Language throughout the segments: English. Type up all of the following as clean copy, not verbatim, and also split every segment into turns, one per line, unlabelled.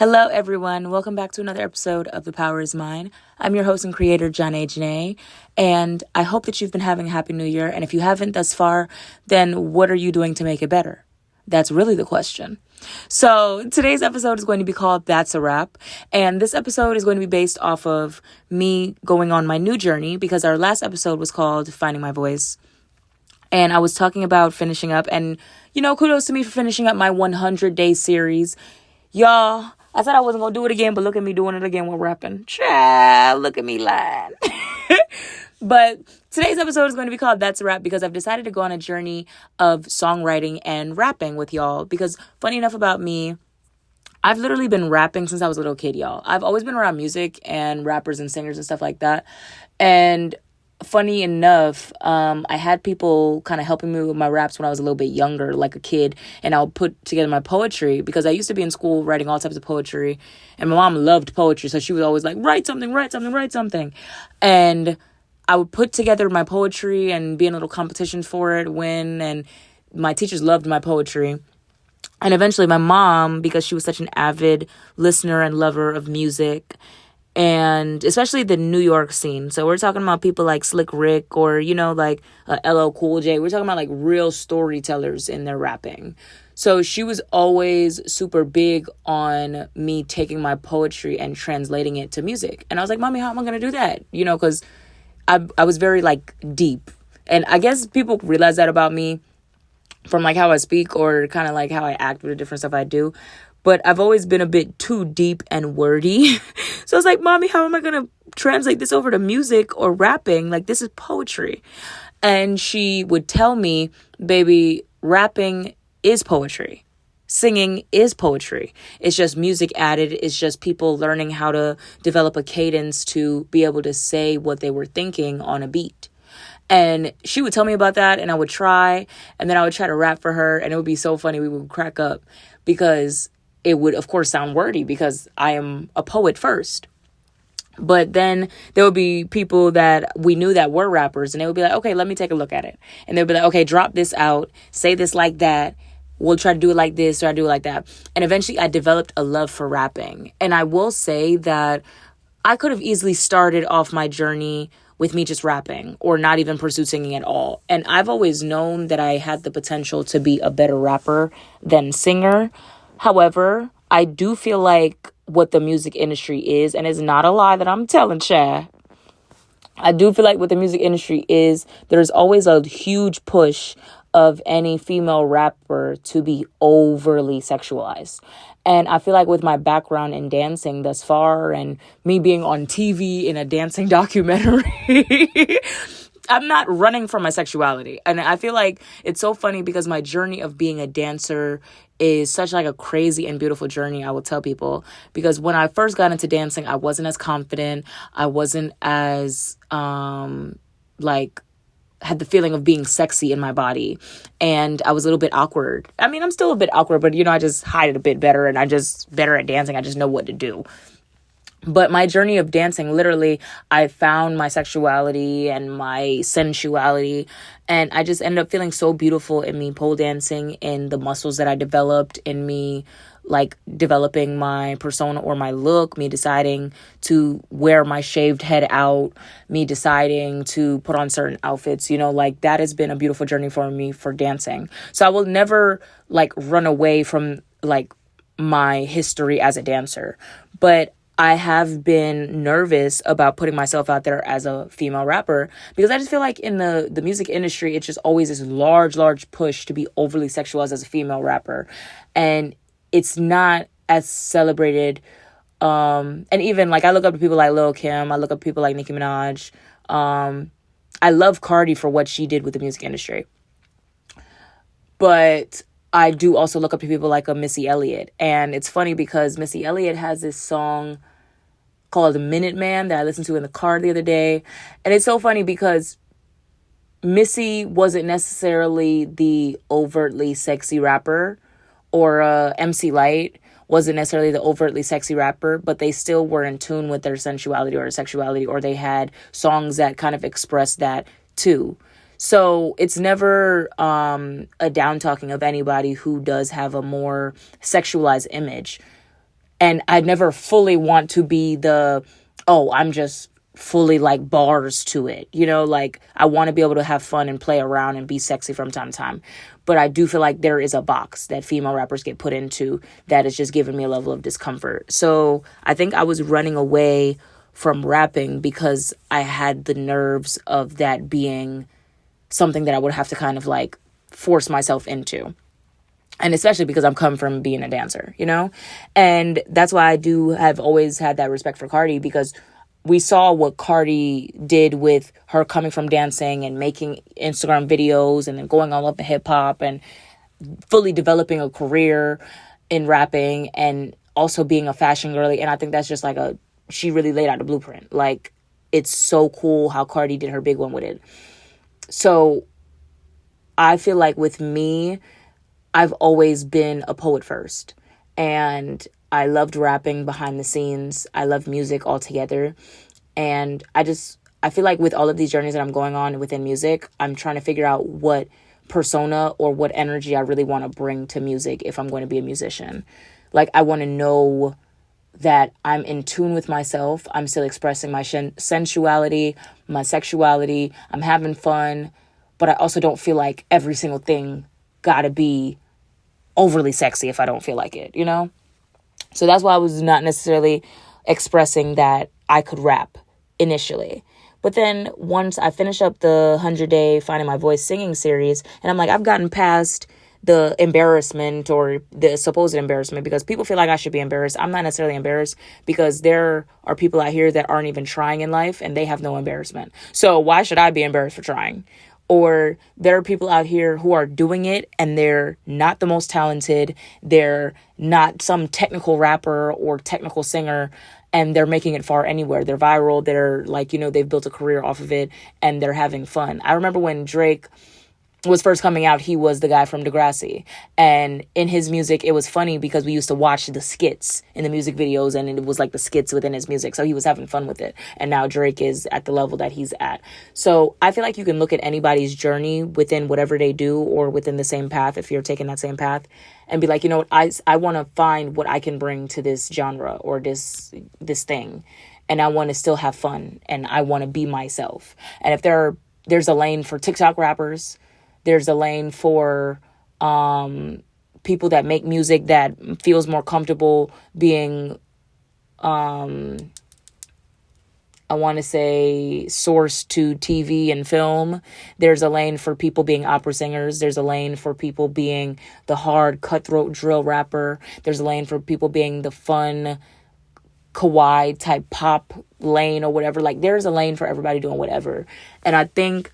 Hello, everyone. Welcome back to another episode of The Power is Mine. I'm your host and creator, Zhanae, and I hope that you've been having a happy new year. And if you haven't thus far, then what are you doing to make it better? That's really the question. So today's episode is going to be called That's a Wrap. And this episode is going to be based off of me going on my new journey because our last episode was called Finding My Voice. And I was talking about finishing up, and kudos to me for finishing up my 100-day series. Y'all, I said I wasn't going to do it again, but look at me doing it again with rapping. Child, look at me lying. But today's episode is going to be called That's a Wrap because I've decided to go on a journey of songwriting and rapping with y'all. Because funny enough about me, I've literally been rapping since I was a little kid, y'all. I've always been around music and rappers and singers and stuff like that. And funny enough, I had people kind of helping me with my raps when I was a little bit younger, like a kid, and I'll put together my poetry because I used to be in school writing all types of poetry, and my mom loved poetry, so she was always like, write something, and I would put together my poetry and be in a little competition for it, win, and my teachers loved my poetry. And eventually my mom, because she was such an avid listener and lover of music, and especially the New York scene. So we're talking about people like Slick Rick or, like LL Cool J. We're talking about like real storytellers in their rapping. So she was always super big on me taking my poetry and translating it to music. And I was like, Mommy, how am I going to do that? Because I was very like deep. And I guess people realize that about me from like how I speak or kind of like how I act with the different stuff I do. But I've always been a bit too deep and wordy. So I was like, Mommy, how am I going to translate this over to music or rapping? Like, this is poetry. And she would tell me, baby, rapping is poetry. Singing is poetry. It's just music added. It's just people learning how to develop a cadence to be able to say what they were thinking on a beat. And she would tell me about that, and I would try, and then I would try to rap for her, and it would be so funny. We would crack up because it would, of course, sound wordy because I am a poet first. But then there would be people that we knew that were rappers, and they would be like, okay, let me take a look at it. And they would be like, okay, drop this out, say this like that. We'll try to do it like this, or I do it like that. And eventually I developed a love for rapping. And I will say that I could have easily started off my journey with me just rapping or not even pursue singing at all. And I've always known that I had the potential to be a better rapper than singer. However, I do feel like what the music industry is, and it's not a lie that I'm telling, Chad. I do feel like what the music industry is, there's always a huge push of any female rapper to be overly sexualized. And I feel like with my background in dancing thus far and me being on TV in a dancing documentary, I'm not running from my sexuality. And I feel like it's so funny because my journey of being a dancer is such like a crazy and beautiful journey, I will tell people. Because when I first got into dancing, I wasn't as confident. I wasn't as had the feeling of being sexy in my body, and I was a little bit awkward. I mean, I'm still a bit awkward, but I just hide it a bit better, and I'm just better at dancing. I just know what to do. But my journey of dancing, literally, I found my sexuality and my sensuality, and I just ended up feeling so beautiful in me pole dancing, in the muscles that I developed, in me like developing my persona or my look, me deciding to wear my shaved head out, me deciding to put on certain outfits, like that has been a beautiful journey for me for dancing. So I will never like run away from like my history as a dancer, but I have been nervous about putting myself out there as a female rapper because I just feel like in the music industry, it's just always this large push to be overly sexualized as a female rapper. And it's not as celebrated. And even like I look up to people like Lil' Kim. I look up to people like Nicki Minaj. I love Cardi for what she did with the music industry. But I do also look up to people like a Missy Elliott. And it's funny because Missy Elliott has this song called The Minute Man that I listened to in the car the other day. And it's so funny because Missy wasn't necessarily the overtly sexy rapper, or MC Lyte wasn't necessarily the overtly sexy rapper, but they still were in tune with their sensuality or sexuality, or they had songs that kind of expressed that too. So it's never a down talking of anybody who does have a more sexualized image. And I never fully want to be I'm just fully like bars to it. Like I want to be able to have fun and play around and be sexy from time to time. But I do feel like there is a box that female rappers get put into that is just giving me a level of discomfort. So I think I was running away from rapping because I had the nerves of that being something that I would have to kind of like force myself into. And especially because I'm come from being a dancer, And that's why have always had that respect for Cardi, because we saw what Cardi did with her coming from dancing and making Instagram videos and then going all up in hip hop and fully developing a career in rapping and also being a fashion girly. And I think that's just like she really laid out a blueprint. Like, it's so cool how Cardi did her big one with it. So I feel like with me, I've always been a poet first, and I loved rapping behind the scenes. I love music altogether. And I feel like with all of these journeys that I'm going on within music, I'm trying to figure out what persona or what energy I really want to bring to music if I'm going to be a musician. Like, I want to know that I'm in tune with myself. I'm still expressing my sensuality, my sexuality. I'm having fun, but I also don't feel like every single thing gotta be overly sexy if I don't feel like it, So that's why I was not necessarily expressing that I could rap initially. But then once I finished up the 100-day Finding My Voice singing series, and I'm like, I've gotten past the embarrassment or the supposed embarrassment, because people feel like I should be embarrassed. I'm not necessarily embarrassed, because there are people out here that aren't even trying in life and they have no embarrassment. So why should I be embarrassed for trying? Or there are people out here who are doing it and they're not the most talented. They're not some technical rapper or technical singer, and they're making it far anywhere. They're viral. They're like, they've built a career off of it and they're having fun. I remember when Drake was first coming out, he was the guy from Degrassi. And in his music, it was funny because we used to watch the skits in the music videos, and it was like the skits within his music. So he was having fun with it. And now Drake is at the level that he's at. So I feel like you can look at anybody's journey within whatever they do or within the same path, if you're taking that same path, and be like, what, I want to find what I can bring to this genre or this thing. And I want to still have fun, and I want to be myself. And if there's a lane for TikTok rappers, there's a lane for people that make music that feels more comfortable being, I want to say, sourced to TV and film. There's a lane for people being opera singers. There's a lane for people being the hard cutthroat drill rapper. There's a lane for people being the fun kawaii type pop lane or whatever. Like, there's a lane for everybody doing whatever. And I think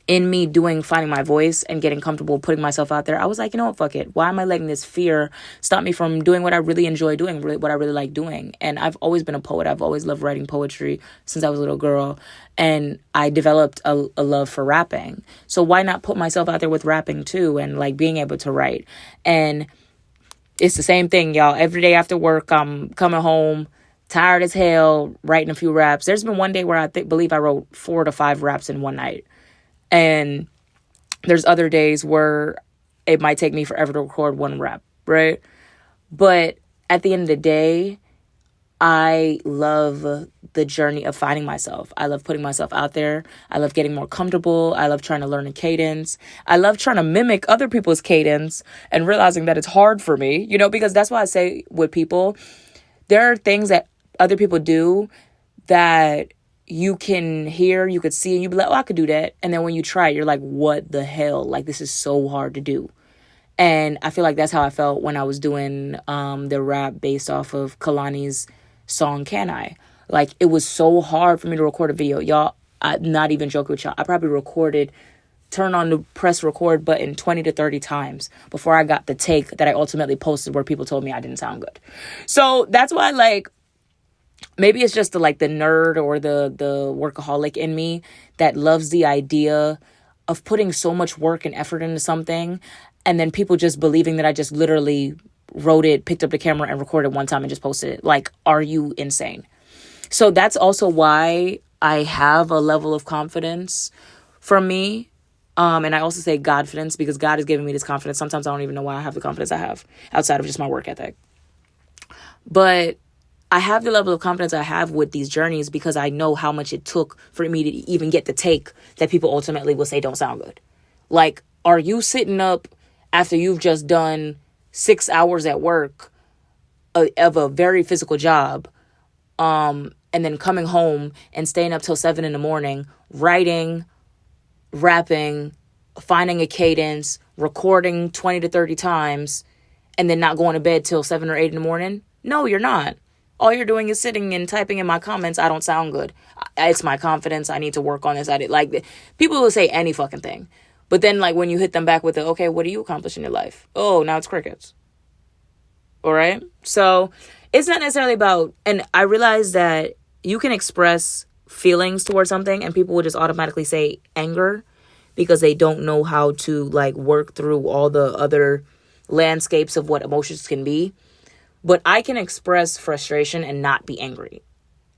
in me Finding My Voice and getting comfortable putting myself out there, I was like, what, fuck it. Why am I letting this fear stop me from doing what I really enjoy doing, what I really like doing? And I've always been a poet. I've always loved writing poetry since I was a little girl. And I developed a love for rapping. So why not put myself out there with rapping too, and like being able to write? And it's the same thing, y'all. Every day after work, I'm coming home tired as hell, writing a few raps. There's been one day where I believe I wrote 4 to 5 raps in one night. And there's other days where it might take me forever to record one rap, right? But at the end of the day, I love the journey of finding myself. I love putting myself out there. I love getting more comfortable. I love trying to learn a cadence. I love trying to mimic other people's cadence and realizing that it's hard for me, because that's why I say with people, there are things that other people do that you can hear, you could see, and you be like, oh, I could do that. And then when you try it, you're like, what the hell? Like, this is so hard to do. And I feel like that's how I felt when I was doing the rap based off of Kalani's song, Can I? Like, it was so hard for me to record a video. Y'all, I'm not even joking with y'all. I probably turned on the press record button 20 to 30 times before I got the take that I ultimately posted where people told me I didn't sound good. So that's why, like, maybe it's just the nerd or the workaholic in me that loves the idea of putting so much work and effort into something, and then people just believing that I just literally wrote it, picked up the camera and recorded one time and just posted it. Like, are you insane? So that's also why I have a level of confidence from me. And I also say Godfidence, because God is giving me this confidence. Sometimes I don't even know why I have the confidence I have outside of just my work ethic. But I have the level of confidence I have with these journeys because I know how much it took for me to even get the take that people ultimately will say don't sound good. Like, are you sitting up after you've just done 6 hours at work of a very physical job, and then coming home and staying up till 7 in the morning, writing, rapping, finding a cadence, recording 20 to 30 times, and then not going to bed till 7 or 8 in the morning? No, you're not. All you're doing is sitting and typing in my comments, I don't sound good. It's my confidence. I need to work on this. Like, people will say any fucking thing. But then, like, when you hit them back with the, okay, what do you accomplish in your life? Oh, now it's crickets. All right? So it's not necessarily about, and I realize that you can express feelings towards something and people will just automatically say anger because they don't know how to, like, work through all the other landscapes of what emotions can be. But I can express frustration and not be angry.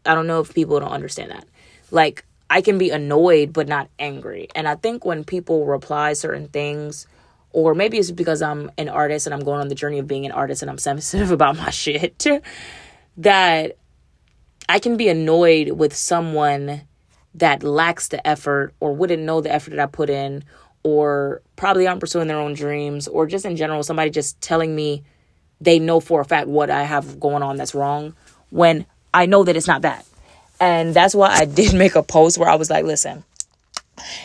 I don't know if people don't understand that. Like, I can be annoyed but not angry. And I think when people reply certain things, or maybe it's because I'm an artist and I'm going on the journey of being an artist and I'm sensitive about my shit, that I can be annoyed with someone that lacks the effort or wouldn't know the effort that I put in, or probably aren't pursuing their own dreams, or just in general, somebody just telling me they know for a fact what I have going on that's wrong when I know that it's not that. And that's why I did make a post where I was like, listen,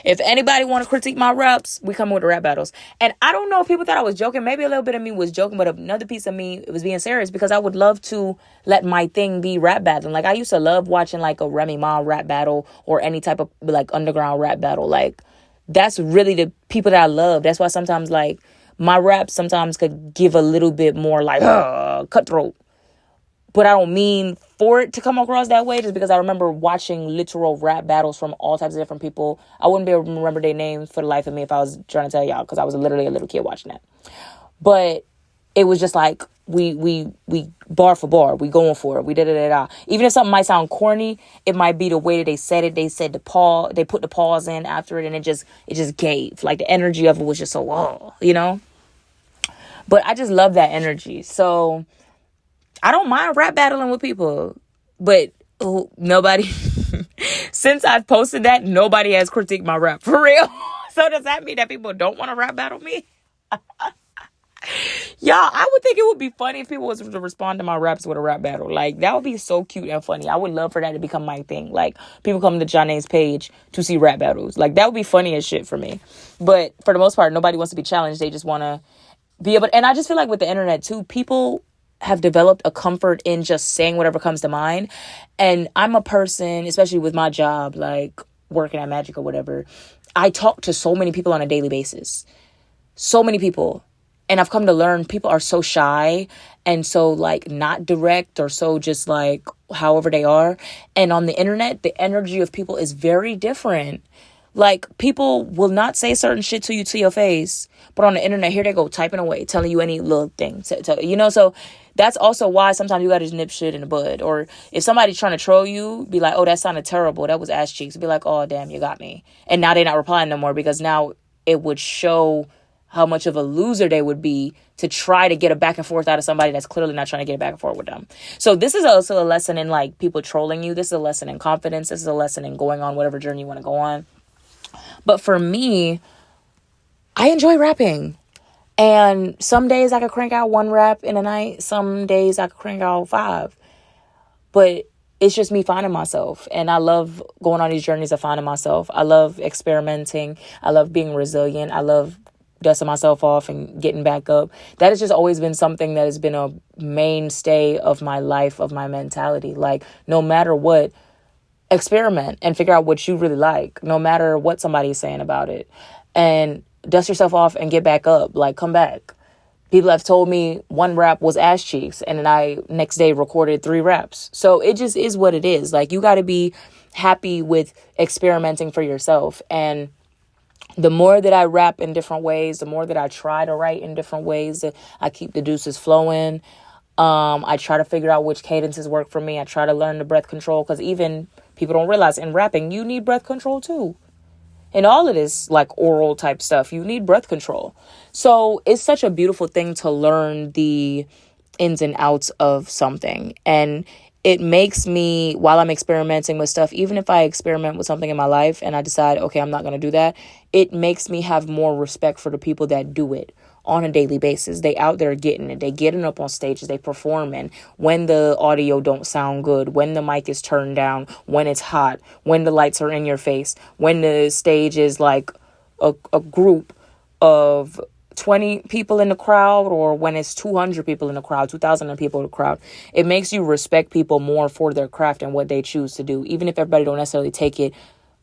if anybody want to critique my raps, we come with the rap battles. And I don't know if people thought I was joking. Maybe a little bit of me was joking, but another piece of me was being serious because I would love to let my thing be rap battling. Like, I used to love watching like a Remy Ma rap battle or any type of like underground rap battle. Like, that's really the people that I love. That's why sometimes like my raps sometimes could give a little bit more like cutthroat. But I don't mean for it to come across that way, just because I remember watching literal rap battles from all types of different people. I wouldn't be able to remember their names for the life of me if I was trying to tell y'all, because I was literally a little kid watching that. But it was just like, we bar for bar, we going for it, we da-da-da-da. Even if something might sound corny, it might be the way that they said it. They said the pause, they put the pause in after it, and it just gave. Like, the energy of it was just so, you know? But I just love that energy. So I don't mind rap battling with people, but nobody, since I've posted that, nobody has critiqued my rap for real. So does that mean that people don't want to rap battle me? Y'all, I would think it would be funny if people was to respond to my raps with a rap battle. Like, that would be so cute and funny. I would love for that to become my thing. Like, people come to Zhanae's page to see rap battles. Like, that would be funny as shit for me. But for the most part, nobody wants to be challenged. They just want to be able to, and I just feel like with the internet too, people have developed a comfort in just saying whatever comes to mind. And I'm a person, especially with my job, like working at Magic or whatever, I talk to so many people on a daily basis. So many people. And I've come to learn people are so shy and so like not direct, or so just like however they are. And on the internet, the energy of people is very different. Like, people will not say certain shit to you to your face, but on the internet, here they go typing away, telling you any little thing. You know, so that's also why sometimes you got to nip shit in the bud. Or if somebody's trying to troll you, be like, oh, that sounded terrible. That was ass cheeks. Be like, oh, damn, you got me. And now they're not replying no more, because now it would show how much of a loser they would be to try to get a back and forth out of somebody that's clearly not trying to get a back and forth with them. So this is also a lesson in like people trolling you. This is a lesson in confidence. This is a lesson in going on whatever journey you want to go on. But for me, I enjoy rapping. And some days I could crank out 1 rap in a night. Some days I could crank out 5. But it's just me finding myself. And I love going on these journeys of finding myself. I love experimenting. I love being resilient. I love dusting myself off and getting back up. That has just always been something that has been a mainstay of my life, of my mentality. Like, no matter what, experiment and figure out what you really like, no matter what somebody's saying about it, and dust yourself off and get back up. Like, come back. People have told me 1 rap was ass cheeks, and then I next day recorded 3 raps. So it just is what it is. Like, you got to be happy with experimenting for yourself. And the more that I rap in different ways, the more that I try to write in different ways, that I keep the deuces flowing. I try to figure out which cadences work for me. I try to learn the breath control, because even people don't realize in rapping, you need breath control too. In all of this, like, oral type stuff, you need breath control. So it's such a beautiful thing to learn the ins and outs of something. And it makes me, while I'm experimenting with stuff, even if I experiment with something in my life and I decide, okay, I'm not going to do that, it makes me have more respect for the people that do it on a daily basis. They out there getting it. They getting up on stages. They performing when the audio don't sound good, when the mic is turned down, when it's hot, when the lights are in your face, when the stage is like a group of 20 people in the crowd, or when it's 200 people in the crowd, 2,000 people in the crowd. It makes you respect people more for their craft and what they choose to do, even if everybody don't necessarily take it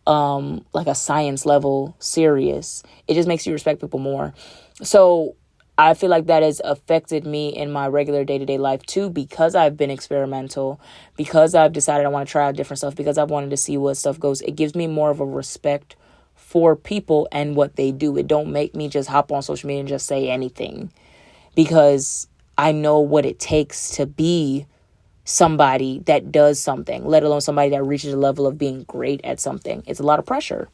like a science level serious. It just makes you respect people more. So I feel like that has affected me in my regular day-to-day life too, because I've been experimental, because I've decided I want to try out different stuff, because I've wanted to see what stuff goes. It gives me more of a respect for people and what they do. It don't make me just hop on social media and just say anything, because I know what it takes to be somebody that does something, let alone somebody that reaches a level of being great at something. It's a lot of pressure.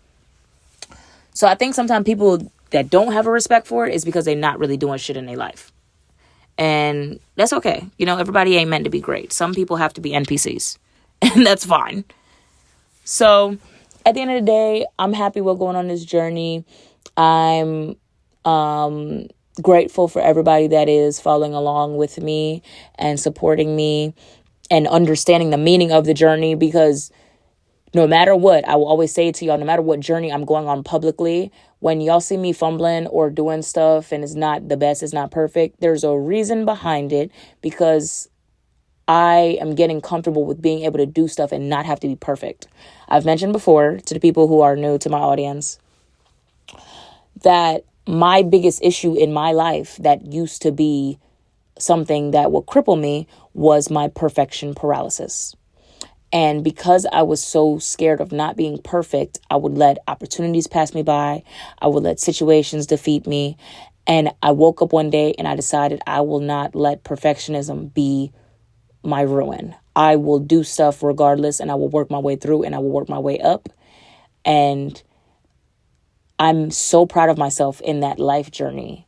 So I think sometimes people that don't have a respect for it is because they're not really doing shit in their life. And that's okay. You know, everybody ain't meant to be great. Some people have to be NPCs, and that's fine. So at the end of the day, I'm happy we're going on this journey. I'm grateful for everybody that is following along with me and supporting me and understanding the meaning of the journey, because no matter what, I will always say to y'all, no matter what journey I'm going on publicly, when y'all see me fumbling or doing stuff and it's not the best, it's not perfect, there's a reason behind it, because I am getting comfortable with being able to do stuff and not have to be perfect. I've mentioned before to the people who are new to my audience that my biggest issue in my life that used to be something that would cripple me was my perfection paralysis. And because I was so scared of not being perfect, I would let opportunities pass me by. I would let situations defeat me. And I woke up one day and I decided I will not let perfectionism be my ruin. I will do stuff regardless, and I will work my way through, and I will work my way up. And I'm so proud of myself in that life journey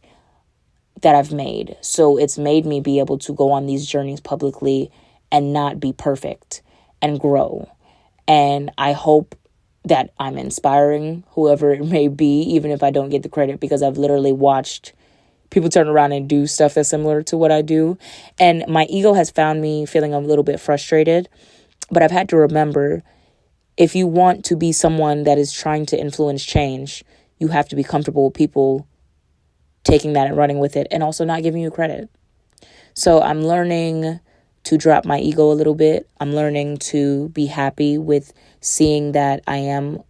that I've made. So it's made me be able to go on these journeys publicly and not be perfect and grow. And I hope that I'm inspiring whoever it may be, even if I don't get the credit, because I've literally watched people turn around and do stuff that's similar to what I do. And my ego has found me feeling a little bit frustrated. But I've had to remember, if you want to be someone that is trying to influence change, you have to be comfortable with people taking that and running with it and also not giving you credit. So I'm learning to drop my ego a little bit. I'm learning to be happy with seeing that I am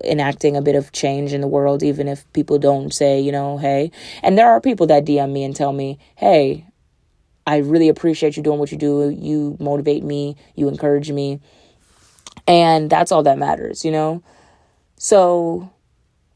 enacting a bit of change in the world, even if people don't say, you know, hey. And there are people that DM me and tell me, hey, I really appreciate you doing what you do. You motivate me. You encourage me. And that's all that matters, you know? So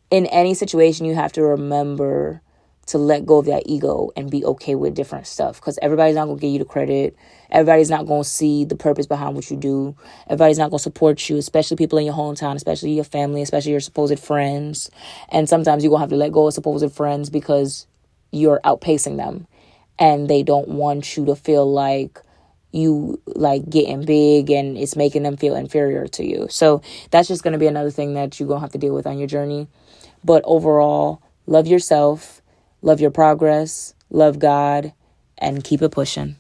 in any situation, you have to remember to let go of that ego and be okay with different stuff, because everybody's not going to give you the credit. Everybody's not going to see the purpose behind what you do. Everybody's not going to support you, especially people in your hometown, especially your family, especially your supposed friends. And sometimes you're going to have to let go of supposed friends because you're outpacing them and they don't want you to feel like you like getting big and it's making them feel inferior to you. So that's just going to be another thing that you're going to have to deal with on your journey. But overall, love yourself. Love your progress, love God, and keep it pushing.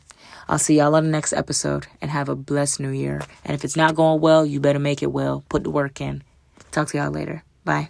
I'll see y'all on the next episode, and have a blessed new year. And if it's not going well, you better make it well. Put the work in. Talk to y'all later. Bye.